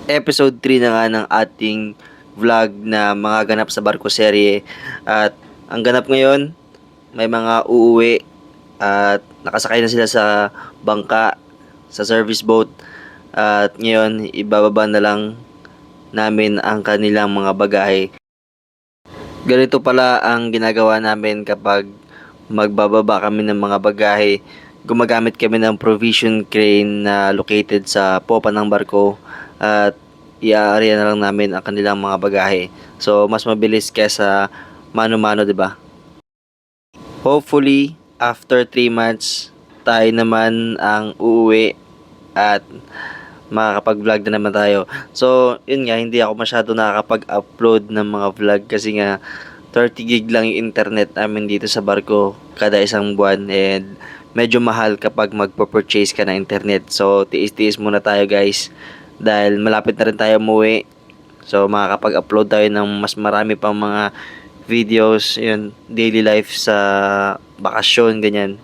Episode 3 na nga ng ating vlog na mga ganap sa barko serye. At ang ganap ngayon, may mga uuwi at nakasakay na sila sa bangka, sa service boat. At ngayon, ibababa na lang namin ang kanilang mga bagahe. Ganito pala ang ginagawa namin kapag magbababa kami ng mga bagahe. Gumagamit kami ng provision crane na located sa popa ng barko at i-aarya na lang namin ang kanilang mga bagahe. So, mas mabilis kesa mano-mano, 'di ba? Hopefully, after 3 months, tayo naman ang uuwi at makakapag-vlog na naman tayo. So, yun nga, hindi ako masyado nakakapag-upload ng mga vlog kasi nga 30 gig lang yung internet namin dito sa barko kada isang buwan and medyo mahal kapag magpo-purchase ka ng internet. So, tiis-tiis muna tayo guys dahil malapit na rin tayo umuwi. So, makakapag-upload tayo ng mas marami pang mga videos, yun, daily life sa bakasyon, ganyan.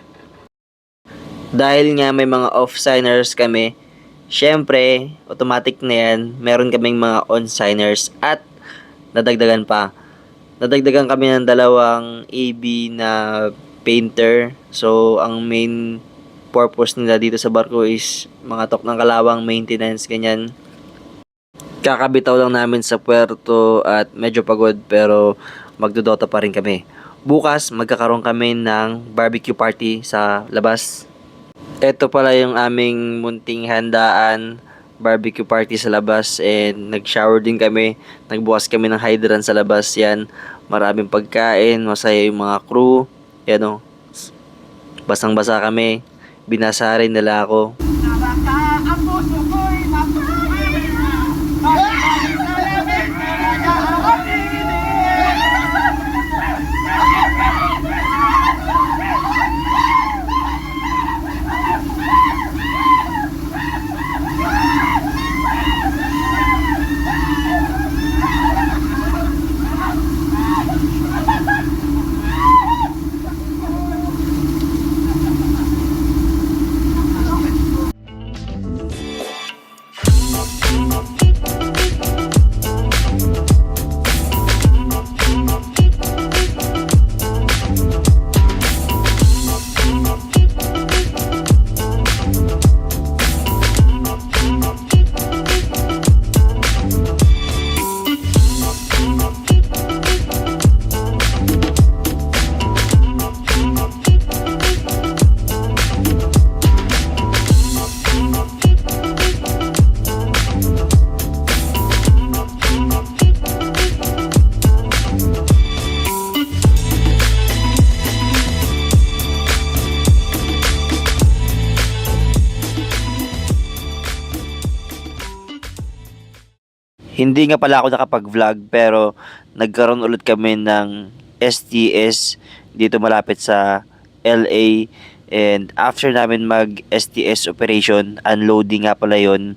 Dahil nga may mga off-signers kami, syempre, automatic na yan, meron kaming mga on-signers at nadagdagan pa. Nadagdagan kami ng 2 AB na painter. So, ang main purpose nila dito sa barko is mga tok ng kalawang, maintenance, ganyan. Kakabitaw lang namin sa puerto at medyo pagod pero magdodota pa rin kami. Bukas, magkakaroon kami ng barbecue party sa labas. Ito pala yung aming munting handaan, barbecue party sa labas, and nag-shower din kami. Nagbukas kami ng hydrant sa labas, yan. Maraming pagkain, masaya yung mga crew. Yan o, basang-basa kami. Binasa rin nila ako. Hindi nga pala ako nakapag-vlog pero nagkaroon ulit kami ng STS dito malapit sa LA, and after namin mag STS operation, unloading nga pala yun,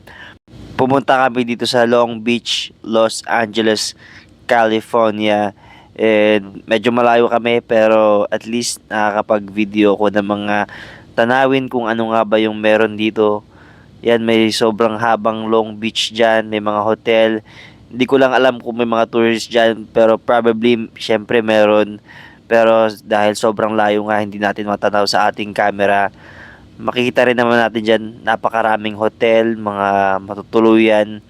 pumunta kami dito sa Long Beach, Los Angeles, California, and medyo malayo kami pero at least nakakapag-video ko ng mga tanawin kung ano nga ba yung meron dito. Yan, may sobrang habang Long Beach dyan, may mga hotel. Hindi ko lang alam kung may mga tourists dyan, pero probably, syempre meron. Pero dahil sobrang layo nga, hindi natin matanaw sa ating camera. Makikita rin naman natin dyan, napakaraming hotel, mga matutuluyan.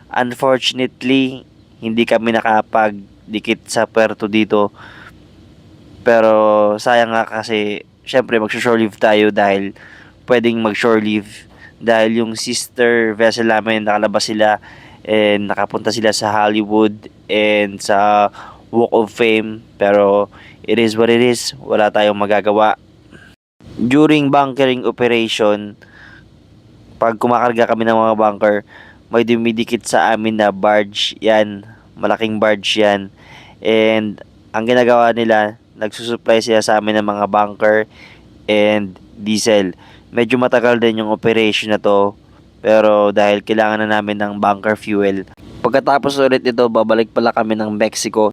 Unfortunately, hindi kami nakapagdikit sa puerto dito. Pero sayang nga kasi, syempre mag-shore leave tayo dahil pwedeng mag-shore leave. Dahil yung sister vessel namin nakalabas sila and nakapunta sila sa Hollywood and sa Walk of Fame, pero it is what it is, wala tayong magagawa. During bunkering operation, pag kumakarga kami ng mga bunker, may dumidikit sa amin na barge, yan, malaking barge yan, and ang ginagawa nila, nagsusupply sila sa amin ng mga bunker and diesel. Medyo matagal din yung operation na to, pero dahil kailangan na namin ng bunker fuel. Pagkatapos ulit ito, babalik pala kami ng Mexico.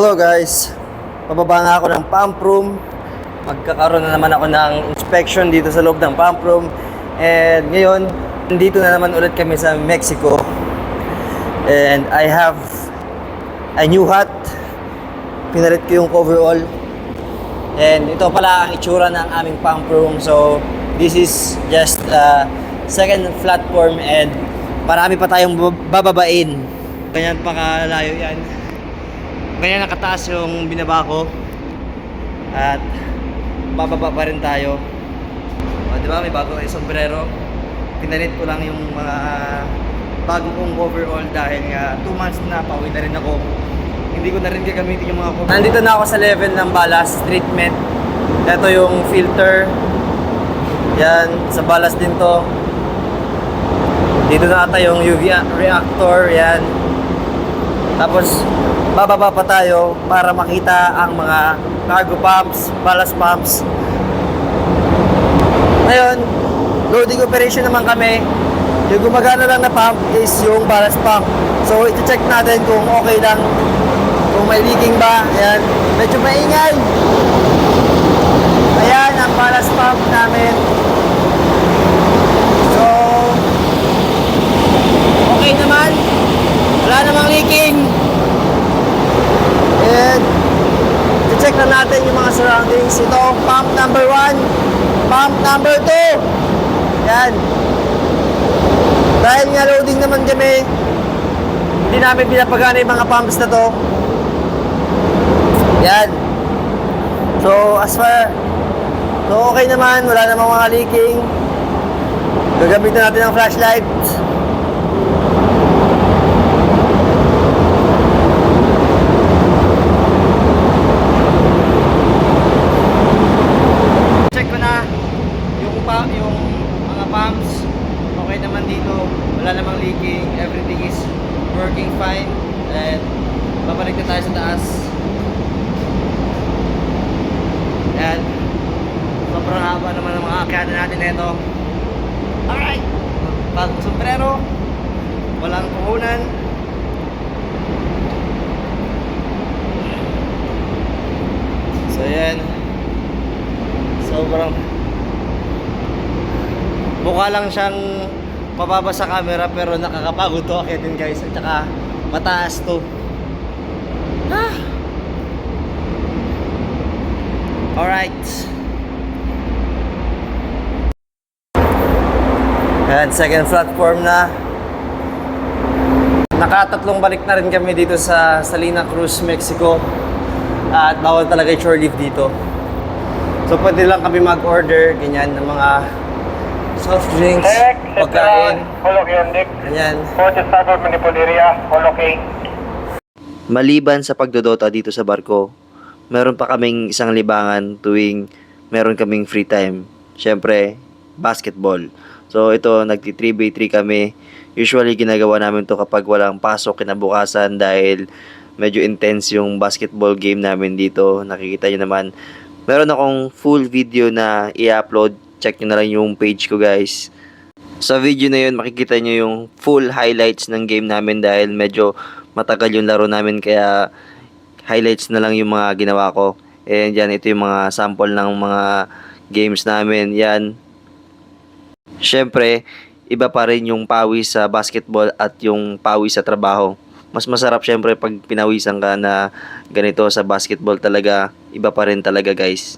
Hello guys, pababa nga ako ng pump room. Magkakaroon na naman ako ng inspection dito sa loob ng pump room. And ngayon, nandito na naman ulit kami sa Mexico. And I have a new hat. Pinalit ko yung coverall. And ito pala ang itsura ng aming pump room. So, this is just a second platform and marami pa tayong bababain. Ganyan pa kalayo yan. Ganyan nakataas yung binaba ko. At bababa pa rin tayo. O, diba? May bago tayong sombrero. Pinalit ko lang yung mga bago kong overall dahil nga 2 months na pauwi na rin ako. Hindi ko na rin gagamitin yung mga cover. Nandito na ako sa level ng ballast treatment. Ito yung filter. Yan, sa ballast din to. Dito na ata yung UV reactor. Yan. Tapos, bababa pa tayo para makita ang mga cargo pumps, ballast pumps. Ngayon, loading operation naman kami. Yung gumagana lang na pump is yung ballast pump. So, iti-check natin kung okay lang. Kung may leaking ba. Ayan. Medyo maingay. Ayan ang ballast pump namin. So, okay naman. Wala namang leaking. And, i-check na natin yung mga surroundings. Ito, pump number 1. Pump number 2. Yan. Dahil nga loading naman kami, hindi namin pinapagana yung mga pumps na to. Yan. So, as far, so okay naman, wala namang mga leaking. Gagamitin natin ang flashlight. Check ko na yung mga pumps. Okay naman dito. Wala namang leaking. Everything is working fine. And babalik na tayo sa taas. Ayan. Sobrang haba naman ang mga akyatan natin nito. Alright. Bagong sombrero. Walang puhunan. So yan. Sobrang mukha lang siyang mababa sa camera pero nakakapagod to akitin guys. At saka mataas to. Alright. Ayan, second platform na. Nakatatlong balik na rin kami dito sa Salina Cruz, Mexico. At bawal talaga yung shore leave dito. So pwede lang kami mag-order, ganyan, ng mga soft drinks, pagkain. Ganyan. Maliban sa pagdodota dito sa barko, meron pa kaming isang libangan tuwing meron kaming free time. Siyempre, basketball. So ito, nagti 3x3 kami. Usually ginagawa namin to kapag walang pasok kinabukasan dahil medyo intense yung basketball game namin dito. Nakikita nyo naman. Meron akong full video na i-upload. Check nyo na lang yung page ko guys. Sa video na yun, makikita nyo yung full highlights ng game namin dahil medyo matagal yung laro namin kaya highlights na lang yung mga ginawa ko. And yan, ito yung mga sample ng mga games namin. Yan. Siyempre, iba pa rin yung pawis sa basketball at yung pawis sa trabaho. Mas masarap siyempre pag pinawisan ka na ganito sa basketball talaga. Iba pa rin talaga guys.